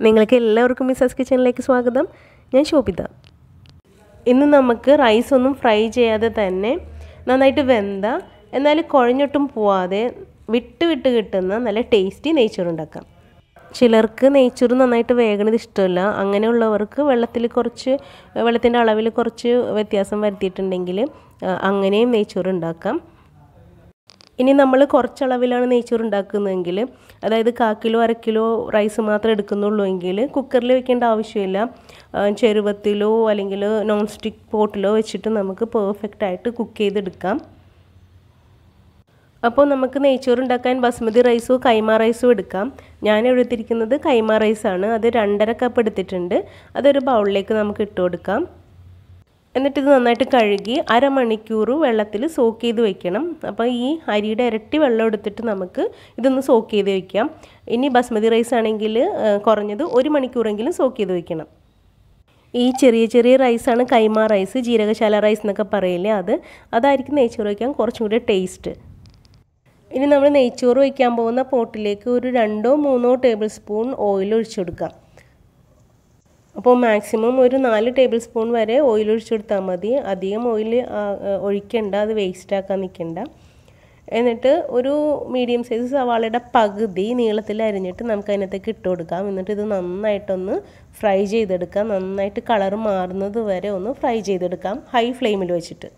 നിങ്ങൾക്ക് എല്ലാവർക്കും മിസാസ് കിച്ചണിലേക്ക് സ്വാഗതം. ഞാൻ ശോഭിത. ഇന്ന് നമുക്ക് റൈസ് ഒന്നും ഫ്രൈ ചെയ്യാതെ തന്നെ നന്നായിട്ട് വെന്ത എന്നാൽ കുഴഞ്ഞൊട്ടും പോവാതെ വിട്ട് കിട്ടുന്ന നല്ല ടേസ്റ്റി നെയ്ച്ചോറ് ഉണ്ടാക്കാം. ചിലർക്ക് നെയ്ച്ചോറ് നന്നായിട്ട് വേഗണത് ഇഷ്ടമല്ല. അങ്ങനെയുള്ളവർക്ക് വെള്ളത്തിൻ്റെ അളവിൽ കുറച്ച് വ്യത്യാസം വരുത്തിയിട്ടുണ്ടെങ്കിൽ അങ്ങനെയും നെയ്ച്ചോറ് ഉണ്ടാക്കാം. ഇനി നമ്മൾ കുറച്ചളവിലാണ് നെയ്ച്ചോറ് ഉണ്ടാക്കുന്നതെങ്കിൽ, അതായത് 1/4 കിലോ 1/2 കിലോ റൈസ് മാത്രം എടുക്കുന്നുള്ളൂ എങ്കിൽ കുക്കറിൽ വെക്കേണ്ട ആവശ്യമില്ല. ചെറുവത്തിലോ അല്ലെങ്കിൽ നോൺ സ്റ്റിക്ക് പോട്ടിലോ വെച്ചിട്ട് നമുക്ക് പെർഫെക്റ്റ് ആയിട്ട് കുക്ക് ചെയ്തെടുക്കാം. അപ്പോൾ നമുക്ക് നെയ്ച്ചോറ് ഉണ്ടാക്കാൻ ബസ്മതി റൈസോ കൈമ റൈസോ എടുക്കാം. ഞാൻ എടുത്തിരിക്കുന്നത് കൈമ റൈസാണ്. അത് 2.5 കപ്പ് എടുത്തിട്ടുണ്ട്. അതൊരു ബൗളിലേക്ക് നമുക്ക് ഇട്ട് കൊടുക്കാം. എന്നിട്ടിത് നന്നായിട്ട് കഴുകി അരമണിക്കൂർ വെള്ളത്തിൽ സോക്ക് ചെയ്ത് വെക്കണം. അപ്പോൾ ഈ അരിയുടെ ഇരട്ടി വെള്ളം എടുത്തിട്ട് നമുക്ക് ഇതൊന്ന് സോക്ക് ചെയ്ത് വെക്കാം. ഇനി ബസ്മതി റൈസ് ആണെങ്കിൽ കുറഞ്ഞത് 1 മണിക്കൂറെങ്കിലും സോക്ക് ചെയ്ത് വെക്കണം. ഈ ചെറിയ റൈസാണ് കൈമ റൈസ്, ജീരകശാല റൈസ് എന്നൊക്കെ പറയില്ലേ, അതായിരിക്കും നെയ്ച്ചോറ് വയ്ക്കാൻ കുറച്ചും കൂടി ടേസ്റ്റ്. ഇനി നമ്മൾ നെയ്ച്ചോറ് വയ്ക്കാൻ പോകുന്ന പോട്ടിലേക്ക് ഒരു 2-3 ടേബിൾ സ്പൂൺ ഓയിൽ ഒഴിച്ചു കൊടുക്കാം. അപ്പോൾ മാക്സിമം ഒരു 4 ടേബിൾ സ്പൂൺ വരെ ഓയിൽ ഒഴിച്ചു കൊടുത്താൽ മതി. അധികം ഓയിൽ ഒഴിക്കണ്ട, അത് വേസ്റ്റ് ആക്കാൻ നിൽക്കണ്ട. എന്നിട്ട് ഒരു മീഡിയം സൈസ് സവാളയുടെ പകുതി നീളത്തിൽ അരിഞ്ഞിട്ട് നമുക്ക് അതിനകത്തേക്ക് ഇട്ട് കൊടുക്കാം. എന്നിട്ട് ഇത് നന്നായിട്ടൊന്ന് ഫ്രൈ ചെയ്തെടുക്കാം. നന്നായിട്ട് കളർ മാറുന്നത് വരെ ഒന്ന് ഫ്രൈ ചെയ്തെടുക്കാം, ഹൈ ഫ്ലെയിമിൽ വെച്ചിട്ട്.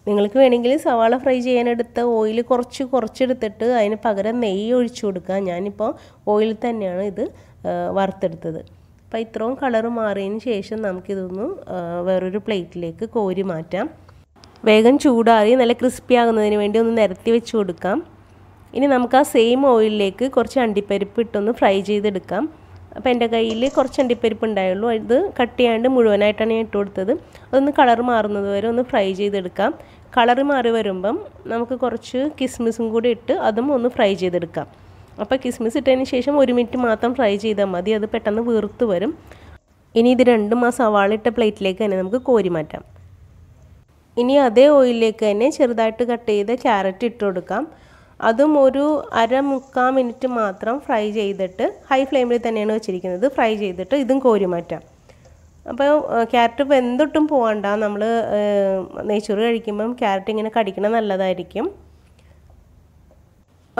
നിങ്ങൾക്ക് വേണമെങ്കിൽ സവാള ഫ്രൈ ചെയ്യാനെടുത്ത ഓയിൽ കുറച്ചെടുത്തിട്ട് അതിന് പകരം നെയ്യ് ഒഴിച്ചു കൊടുക്കുക. ഞാനിപ്പോൾ ഓയിൽ തന്നെയാണ് ഇത് വറുത്തെടുത്തത്. അപ്പോൾ ഇത്രയും കളർ മാറിയതിന് ശേഷം നമുക്കിതൊന്ന് വേറൊരു പ്ലേറ്റിലേക്ക് കോരി മാറ്റാം. വേഗം ചൂടാറി നല്ല ക്രിസ്പി ആകുന്നതിന് വേണ്ടി ഒന്ന് നിരത്തി വെച്ച് കൊടുക്കാം. ഇനി നമുക്ക് ആ സെയിം ഓയിലിലേക്ക് കുറച്ച് അണ്ടിപ്പരിപ്പ് ഇട്ടൊന്ന് ഫ്രൈ ചെയ്തെടുക്കാം. അപ്പോൾ എൻ്റെ കയ്യിൽ കുറച്ച് അണ്ടിപ്പരിപ്പ് ഉണ്ടായുള്ളൂ. ഇത് കട്ട് ചെയ്യാണ്ട് മുഴുവനായിട്ടാണ് ഞാൻ ഇട്ട് കൊടുത്തത്. അതൊന്ന് കളർ മാറുന്നത് വരെ ഒന്ന് ഫ്രൈ ചെയ്തെടുക്കാം. കളർ മാറി വരുമ്പം നമുക്ക് കുറച്ച് കിസ്മിസും കൂടി ഇട്ട് അതും ഒന്ന് ഫ്രൈ ചെയ്തെടുക്കാം. അപ്പോൾ കിസ്മിസ് ഇട്ടതിന് ശേഷം 1 മിനിറ്റ് മാത്രം ഫ്രൈ ചെയ്താൽ മതി, അത് പെട്ടെന്ന് വീർത്ത് വരും. ഇനി ഇത് രണ്ടും ആ സവാള ഇട്ട പ്ലേറ്റിലേക്ക് തന്നെ നമുക്ക് കോരി മാറ്റാം. ഇനി അതേ ഓയിലിലേക്ക് തന്നെ ചെറുതായിട്ട് കട്ട് ചെയ്ത ക്യാരറ്റ് ഇട്ട് കൊടുക്കാം. അതും ഒരു 1/4 മിനിറ്റ് മാത്രം ഫ്രൈ ചെയ്തിട്ട്, ഹൈ ഫ്ലെയിമിൽ തന്നെയാണ് വെച്ചിരിക്കുന്നത്, ഫ്രൈ ചെയ്തിട്ട് ഇതും കോരി മാറ്റാം. അപ്പോൾ ക്യാരറ്റ് വെന്തൊട്ടും പോകണ്ട. നമ്മൾ നെയ്ച്ചോറ് കഴിക്കുമ്പം ക്യാരറ്റ് ഇങ്ങനെ കടിക്കണം നല്ലതായിരിക്കും.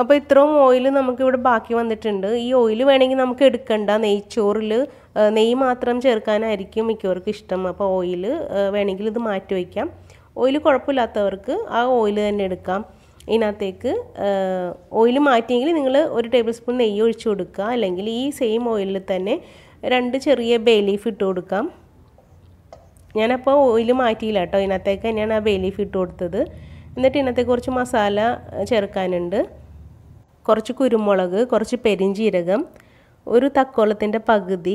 അപ്പോൾ ഇത്രയും ഓയിൽ നമുക്കിവിടെ ബാക്കി വന്നിട്ടുണ്ട്. ഈ ഓയിൽ വേണമെങ്കിൽ നമുക്ക് എടുക്കണ്ട. നെയ്ച്ചോറിൽ നെയ്യ് മാത്രം ചേർക്കാനായിരിക്കും മിക്കവർക്കും ഇഷ്ടം. അപ്പോൾ ഓയിൽ വേണമെങ്കിൽ ഇത് മാറ്റി വയ്ക്കാം. ഓയിൽ കുഴപ്പമില്ലാത്തവർക്ക് ആ ഓയിൽ തന്നെ എടുക്കാം. ഇതിനകത്തേക്ക് ഓയിൽ മാറ്റിയെങ്കിൽ നിങ്ങൾ 1 ടേബിൾ സ്പൂൺ നെയ്യ് ഒഴിച്ചു കൊടുക്കുക. അല്ലെങ്കിൽ ഈ സെയിം ഓയിലിൽ തന്നെ 2 ചെറിയ ബേ ലീഫ് ഇട്ട് കൊടുക്കാം. ഞാനപ്പോൾ ഓയിൽ മാറ്റിയില്ല കേട്ടോ, ഇതിനകത്തേക്ക് തന്നെയാണ് ആ ബേ ലീഫ് ഇട്ട് കൊടുത്തത്. എന്നിട്ട് ഇതിനകത്തേക്ക് കുറച്ച് മസാല ചേർക്കാനുണ്ട്. കുറച്ച് കുരുമുളക്, കുറച്ച് പെരിഞ്ചീരകം, ഒരു തക്കോലത്തിൻ്റെ പകുതി,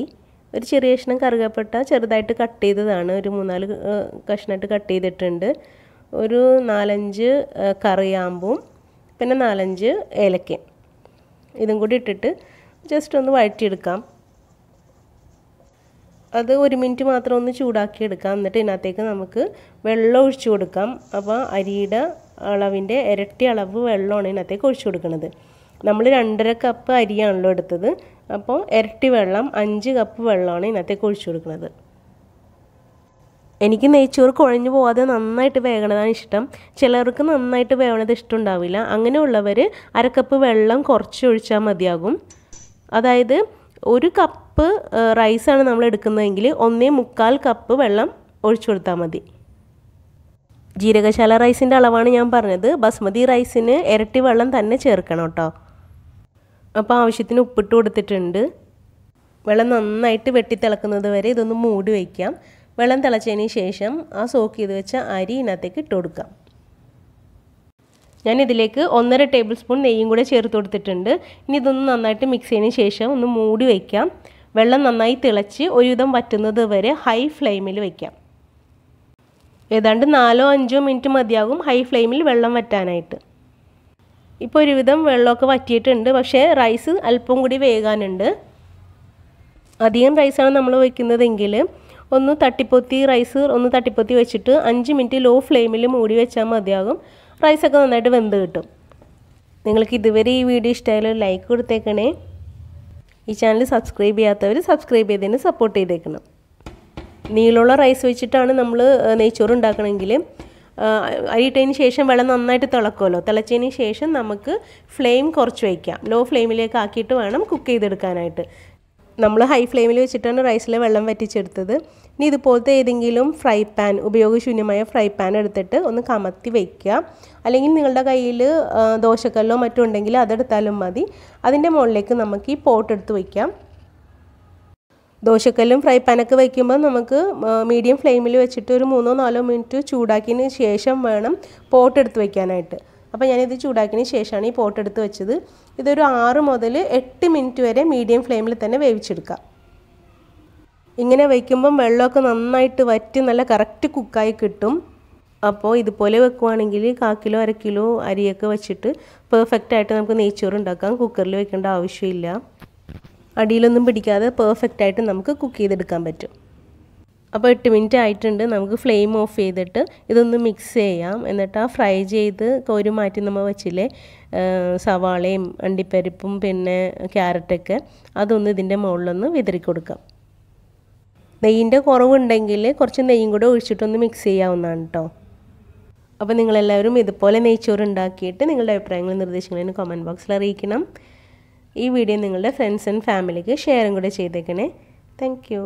ഒരു ചെറിയ കഷ്ണം കറുകപ്പട്ട ചെറുതായിട്ട് കട്ട് ചെയ്തതാണ്, ഒരു 3-4 കഷ്ണമായിട്ട് കട്ട് ചെയ്തിട്ടുണ്ട്, ഒരു 4-5 കറിയാമ്പും, പിന്നെ 4-5 ഏലക്കയും. ഇതും കൂടി ഇട്ടിട്ട് ജസ്റ്റ് ഒന്ന് വഴറ്റിയെടുക്കാം. അത് 1 മിനിറ്റ് മാത്രം ഒന്ന് ചൂടാക്കി എടുക്കാം. എന്നിട്ട് ഇതിനകത്തേക്ക് നമുക്ക് വെള്ളം ഒഴിച്ചു കൊടുക്കാം. അപ്പോൾ അരിയുടെ അളവിൻ്റെ ഇരട്ടി അളവ് വെള്ളമാണ് ഇതിനകത്തേക്ക് ഒഴിച്ചു കൊടുക്കുന്നത്. നമ്മൾ 2.5 കപ്പ് അരിയാണല്ലോ എടുത്തത്. അപ്പോൾ ഇരട്ടി വെള്ളം 5 കപ്പ് വെള്ളമാണ് ഇതിനകത്തേക്ക് ഒഴിച്ചു കൊടുക്കുന്നത്. എനിക്ക് നെയ്ച്ചോറ് കുഴഞ്ഞു പോകാതെ നന്നായിട്ട് വേകണതാണ് ഇഷ്ടം. ചിലർക്ക് നന്നായിട്ട് വേവണത് ഇഷ്ടമുണ്ടാവില്ല. അങ്ങനെയുള്ളവർ 1/2 കപ്പ് വെള്ളം കുറച്ച് ഒഴിച്ചാൽ മതിയാകും. അതായത് 1 കപ്പ് റൈസാണ് നമ്മൾ എടുക്കുന്നതെങ്കിൽ 1.25 കപ്പ് വെള്ളം ഒഴിച്ചു കൊടുത്താൽ മതി. ജീരകശാല റൈസിൻ്റെ അളവാണ് ഞാൻ പറഞ്ഞത്. ബസ്മതി റൈസിന് ഇരട്ടി വെള്ളം തന്നെ ചേർക്കണം കേട്ടോ. അപ്പോൾ ആവശ്യത്തിന് ഉപ്പിട്ട് കൊടുത്തിട്ടുണ്ട്. വെള്ളം നന്നായിട്ട് വെട്ടിത്തിളക്കുന്നത് വരെ ഇതൊന്ന് മൂടി വയ്ക്കാം. വെള്ളം തിളച്ചതിന് ശേഷം ആ സോക്ക് ചെയ്ത് വെച്ച അരി ഇതിനകത്തേക്ക് ഇട്ട് കൊടുക്കാം. ഞാനിതിലേക്ക് 1.5 ടേബിൾ സ്പൂൺ നെയ്യും കൂടെ ചേർത്ത് കൊടുത്തിട്ടുണ്ട്. ഇനി ഇതൊന്ന് നന്നായിട്ട് മിക്സ് ചെയ്തതിന് ശേഷം ഒന്ന് മൂടി വയ്ക്കാം. വെള്ളം നന്നായി തിളച്ച് ഒരുവിധം വറ്റുന്നത് വരെ ഹൈ ഫ്ലെയിമിൽ വയ്ക്കാം. ഏതാണ്ട് 4-5 മിനിറ്റ് മതിയാകും ഹൈ ഫ്ലെയിമിൽ വെള്ളം വറ്റാനായിട്ട്. ഇപ്പോൾ ഒരുവിധം വെള്ളമൊക്കെ വറ്റിയിട്ടുണ്ട്. പക്ഷേ റൈസ് അല്പം കൂടി വേകാനുണ്ട്. അധികം റൈസാണ് നമ്മൾ വയ്ക്കുന്നതെങ്കിൽ റൈസ് ഒന്ന് തട്ടിപ്പൊത്തി വെച്ചിട്ട് 5 മിനിറ്റ് ലോ ഫ്ലെയിമിൽ മൂടി വെച്ചാൽ മതിയാകും. റൈസൊക്കെ നന്നായിട്ട് വെന്ത് കിട്ടും. നിങ്ങൾക്ക് ഇതുവരെ ഈ വീഡിയോ ഇഷ്ടമായാലും ലൈക്ക് കൊടുത്തേക്കണേ. ഈ ചാനൽ സബ്സ്ക്രൈബ് ചെയ്യാത്തവർ സബ്സ്ക്രൈബ് ചെയ്തതിന് സപ്പോർട്ട് ചെയ്തേക്കണം. നീളമുള്ള റൈസ് വെച്ചിട്ടാണ് നമ്മൾ നെയ്ച്ചോറ് ഉണ്ടാക്കണമെങ്കിൽ അരി ഇട്ടതിന് ശേഷം വെള്ളം നന്നായിട്ട് തിളക്കുമല്ലോ. തിളച്ചതിന് ശേഷം നമുക്ക് ഫ്ലെയിം കുറച്ച് വയ്ക്കാം. ലോ ഫ്ലെയിമിലേക്ക് ആക്കിയിട്ട് വേണം കുക്ക് ചെയ്തെടുക്കാനായിട്ട്. നമ്മൾ ഹൈ ഫ്ലെയിമിൽ വെച്ചിട്ടാണ് റൈസിലെ വെള്ളം വറ്റിച്ചെടുത്തത്. ഇനി ഇതുപോലത്തെ ഏതെങ്കിലും ഫ്രൈ പാൻ, ഉപയോഗശൂന്യമായ ഫ്രൈ പാൻ എടുത്തിട്ട് ഒന്ന് കമത്തി വയ്ക്കുക. അല്ലെങ്കിൽ നിങ്ങളുടെ കയ്യിൽ ദോശക്കല്ലോ മറ്റോ ഉണ്ടെങ്കിൽ അതെടുത്താലും മതി. അതിൻ്റെ മുകളിലേക്ക് നമുക്ക് ഈ പോട്ട് എടുത്ത് വയ്ക്കാം. ദോശക്കല്ലും ഫ്രൈ പാനൊക്കെ വയ്ക്കുമ്പോൾ നമുക്ക് മീഡിയം ഫ്ലെയിമിൽ വെച്ചിട്ട് ഒരു 3-4 മിനിറ്റ് ചൂടാക്കിയതിന് ശേഷം വേണം പോട്ട് എടുത്ത് വയ്ക്കാനായിട്ട്. അപ്പോൾ ഞാനിത് ചൂടാക്കിയതിന് ശേഷമാണ് ഈ പോട്ട് എടുത്ത് വെച്ചത്. ഇതൊരു 6 മുതൽ 8 മിനിറ്റ് വരെ മീഡിയം ഫ്ലെയിമിൽ തന്നെ വേവിച്ചെടുക്കാം. ഇങ്ങനെ വയ്ക്കുമ്പം വെള്ളമൊക്കെ നന്നായിട്ട് വറ്റി നല്ല കറക്റ്റ് കുക്കായി കിട്ടും. അപ്പോൾ ഇതുപോലെ വെക്കുവാണെങ്കിൽ 1/4 കിലോ 1/2 കിലോ അരിയൊക്കെ വെച്ചിട്ട് പെർഫെക്റ്റായിട്ട് നമുക്ക് നെയ്ച്ചോറ് ഉണ്ടാക്കാം. കുക്കറിൽ വെക്കേണ്ട ആവശ്യമില്ല. അടിയിലൊന്നും പിടിക്കാതെ പെർഫെക്റ്റായിട്ട് നമുക്ക് കുക്ക് ചെയ്തെടുക്കാൻ പറ്റും. അപ്പോൾ 8 മിനിറ്റ് ആയിട്ടുണ്ട്. നമുക്ക് ഫ്ലെയിം ഓഫ് ചെയ്തിട്ട് ഇതൊന്ന് മിക്സ് ചെയ്യാം. എന്നിട്ട് ആ ഫ്രൈ ചെയ്ത് കോരി മാറ്റി നമ്മൾ വെച്ചില്ലേ സവാളയും അണ്ടിപ്പരിപ്പും പിന്നെ ക്യാരറ്റൊക്കെ, അതൊന്ന് ഇതിൻ്റെ മുകളിലൊന്ന് വിതറി കൊടുക്കാം. നെയ്യിൻ്റെ കുറവുണ്ടെങ്കിൽ കുറച്ച് നെയ്യും കൂടെ ഒഴിച്ചിട്ടൊന്ന് മിക്സ് ചെയ്യാവുന്നതാണ് കേട്ടോ. അപ്പോൾ നിങ്ങളെല്ലാവരും ഇതുപോലെ നെയ്ച്ചോറ് ഉണ്ടാക്കിയിട്ട് നിങ്ങളുടെ അഭിപ്രായങ്ങളും നിർദ്ദേശങ്ങളും കമൻറ്റ് ബോക്സിൽ അറിയിക്കണം. ഈ വീഡിയോ നിങ്ങളുടെ ഫ്രണ്ട്സ് ആൻഡ് ഫാമിലിക്ക് ഷെയറും കൂടെ ചെയ്തേക്കണേ. Thank you.